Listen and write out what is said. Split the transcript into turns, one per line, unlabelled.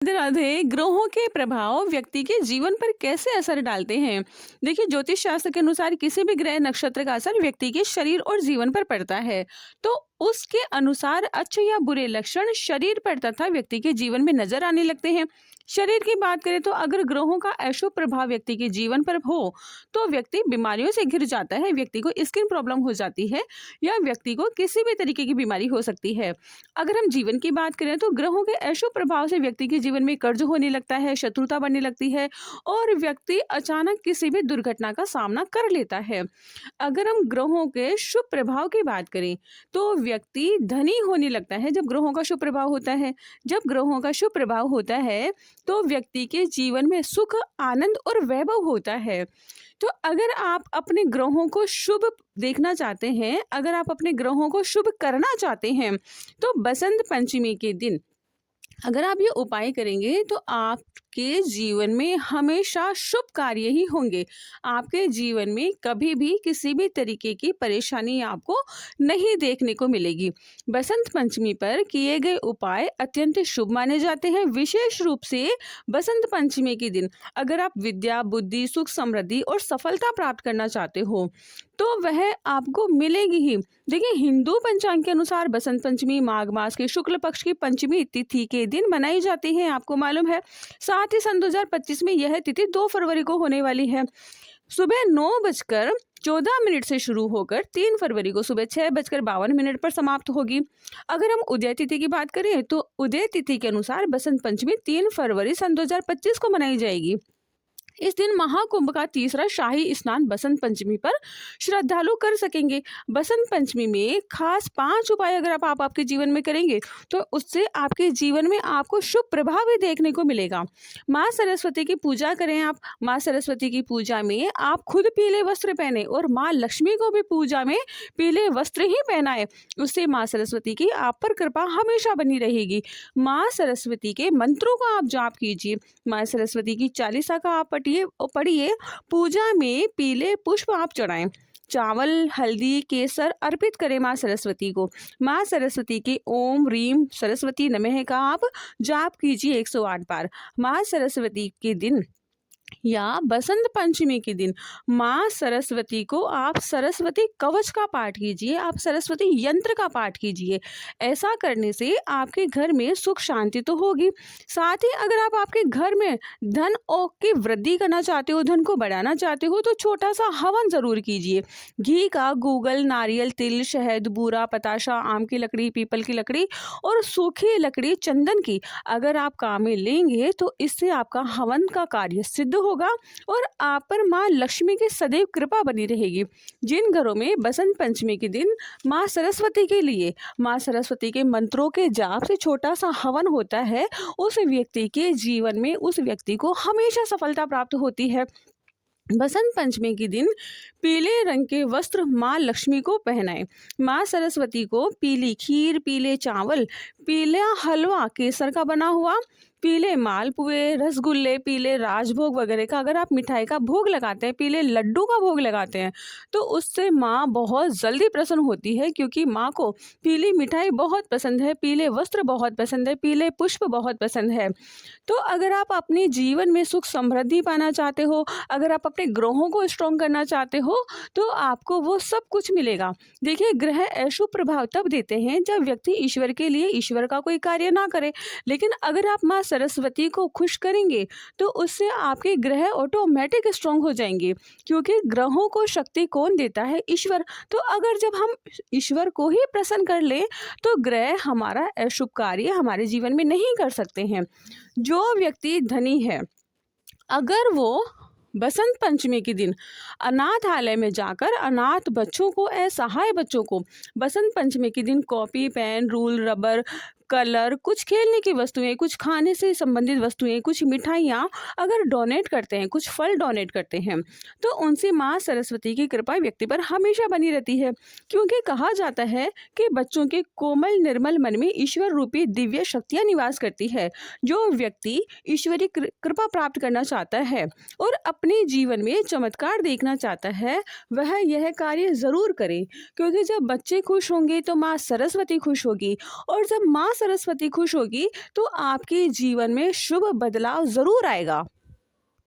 राधे राधे। ग्रहों के प्रभाव व्यक्ति के जीवन पर कैसे असर डालते हैं? देखिए, ज्योतिष शास्त्र के अनुसार किसी भी ग्रह नक्षत्र का असर व्यक्ति के शरीर और जीवन पर पड़ता है। तो उसके अनुसार अच्छे या बुरे लक्षण शरीर पर तथा व्यक्ति के जीवन में नजर आने लगते हैं। शरीर की बात करें तो अगर ग्रहों का अशुभ प्रभाव व्यक्ति के जीवन पर हो तो व्यक्ति बीमारियों से घिर जाता है, व्यक्ति को स्किन प्रॉब्लम हो जाती है या व्यक्ति को किसी भी तरीके की बीमारी हो सकती है। अगर हम जीवन की बात करें तो ग्रहों के अशुभ प्रभाव से व्यक्ति के जीवन में कर्ज होने लगता है, शत्रुता बढ़ने लगती है और व्यक्ति अचानक किसी भी दुर्घटना का सामना कर लेता है। अगर हम ग्रहों के शुभ प्रभाव की बात करें तो व्यक्ति धनी होने लगता है जब ग्रहों का शुभ प्रभाव होता है। जब ग्रहों का शुभ प्रभाव होता है तो व्यक्ति के जीवन में सुख, आनंद और वैभव होता है। तो अगर आप अपने ग्रहों को शुभ देखना चाहते हैं, अगर आप अपने ग्रहों को शुभ करना चाहते हैं तो बसंत पंचमी के दिन अगर आप ये उपाय करेंगे तो आपके जीवन में हमेशा शुभ कार्य ही होंगे। आपके जीवन में कभी भी किसी भी तरीके की परेशानी आपको नहीं देखने को मिलेगी। बसंत पंचमी पर किए गए उपाय अत्यंत शुभ माने जाते हैं। विशेष रूप से बसंत पंचमी के दिन अगर आप विद्या, बुद्धि, सुख, समृद्धि और सफलता प्राप्त करना चाहते हो तो वह आपको मिलेगी ही। देखिए, हिंदू पंचांग के अनुसार बसंत पंचमी माघ मास के शुक्ल पक्ष की पंचमी तिथि के दिन मनाई जाती है, आपको मालूम है। साथ ही सन 2025 में यह तिथि 2 फरवरी को होने वाली है। सुबह 9:14 से शुरू होकर 3 फरवरी को सुबह 6:52 पर समाप्त होगी। अगर हम उदय तिथि की बात करें तो उदय तिथि के अनुसार बसंत पंचमी 3 फरवरी सन 2025 को मनाई जाएगी। इस दिन महाकुंभ का तीसरा शाही स्नान बसंत पंचमी पर श्रद्धालु कर सकेंगे। बसंत पंचमी में खास 5 उपाय अगर आप आपके जीवन में करेंगे तो उससे आपके जीवन में आपको शुभ प्रभाव भी देखने को मिलेगा। माँ सरस्वती की पूजा करें आप। माँ सरस्वती की पूजा में आप खुद पीले वस्त्र पहने और माँ लक्ष्मी को भी पूजा में पीले वस्त्र ही पहनाए। उससे माँ सरस्वती की आप पर कृपा हमेशा बनी रहेगी। माँ सरस्वती के मंत्रों का आप जाप कीजिए। माँ सरस्वती की चालीसा का आप पढ़िए। पूजा में पीले पुष्प आप चढ़ाएं। चावल, हल्दी, केसर अर्पित करें माँ सरस्वती को। माँ सरस्वती के ओम ह्रीम सरस्वती नमः का आप जाप कीजिए 108 बार। माँ सरस्वती के दिन या बसंत पंचमी के दिन माँ सरस्वती को आप सरस्वती कवच का पाठ कीजिए, आप सरस्वती यंत्र का पाठ कीजिए। ऐसा करने से आपके घर में सुख शांति तो होगी, साथ ही अगर आप आपके घर में धन और की वृद्धि करना चाहते हो, धन को बढ़ाना चाहते हो तो छोटा सा हवन जरूर कीजिए। घी का, गूगल, नारियल, तिल, शहद, बूरा, पताशा, आम की लकड़ी, पीपल की लकड़ी और सूखी लकड़ी चंदन की अगर आप काम में लेंगे तो इससे आपका हवन का कार्य सिद्ध होगा और आप पर माँ लक्ष्मी की सदैव कृपा बनी रहेगी। जिन घरों में बसंत पंचमी के दिन माँ सरस्वती के लिए माँ सरस्वती के मंत्रों के जाप से छोटा सा हवन होता है, उस व्यक्ति के जीवन में उस व्यक्ति को हमेशा सफलता प्राप्त होती है। बसंत पंचमी के दिन पीले रंग के वस्त्र माँ लक्ष्मी को पहनाएं। माँ सरस्वती को पीली खीर, पीले चावल, पीला हलवा, केसर का बना हुआ, पीले मालपुए, रसगुल्ले, पीले राजभोग वगैरह का अगर आप मिठाई का भोग लगाते हैं, पीले लड्डू का भोग लगाते हैं तो उससे माँ बहुत जल्दी प्रसन्न होती है, क्योंकि माँ को पीली मिठाई बहुत पसंद है, पीले वस्त्र बहुत पसंद है, पीले पुष्प बहुत पसंद है। तो अगर आप अपने जीवन में सुख समृद्धि पाना चाहते हो, अगर आप अपने ग्रहों को स्ट्रॉन्ग करना चाहते हो तो आपको वो सब कुछ मिलेगा। देखिए, ग्रह अशुभ प्रभाव तब देते हैं जब व्यक्ति ईश्वर के लिए ईश्वर का कोई कार्य ना करे, लेकिन अगर आप माँ सरस्वती को खुश करेंगे तो उससे आपके ग्रह ऑटोमेटिक स्ट्रॉन्ग हो जाएंगे, क्योंकि ग्रहों को शक्ति कौन देता है? ईश्वर। तो अगर जब हम ईश्वर को ही प्रसन्न कर लें तो ग्रह हमारा अशुभ कार्य हमारे जीवन में नहीं कर सकते हैं। जो व्यक्ति धनी है अगर वो बसंत पंचमी के दिन अनाथालय में जाकर अनाथ बच्चों को, असहाय बच्चों को बसंत पंचमी के दिन copy, pen, rule, rubber, colour, कुछ खेलने की वस्तुएं, कुछ खाने से संबंधित वस्तुएं, कुछ मिठाइयाँ अगर डोनेट करते हैं, कुछ फल डोनेट करते हैं तो उनसे माँ सरस्वती की कृपा व्यक्ति पर हमेशा बनी रहती है, क्योंकि कहा जाता है कि बच्चों के कोमल निर्मल मन में ईश्वर रूपी दिव्य शक्तियाँ निवास करती है। जो व्यक्ति ईश्वरी कृपा प्राप्त करना चाहता है और अपने जीवन में चमत्कार देखना चाहता है वह यह कार्य जरूर करे, क्योंकि जब बच्चे खुश होंगे तो माँ सरस्वती खुश होगी और जब माँ सरस्वती खुश होगी तो आपके जीवन में शुभ बदलाव ज़रूर आएगा।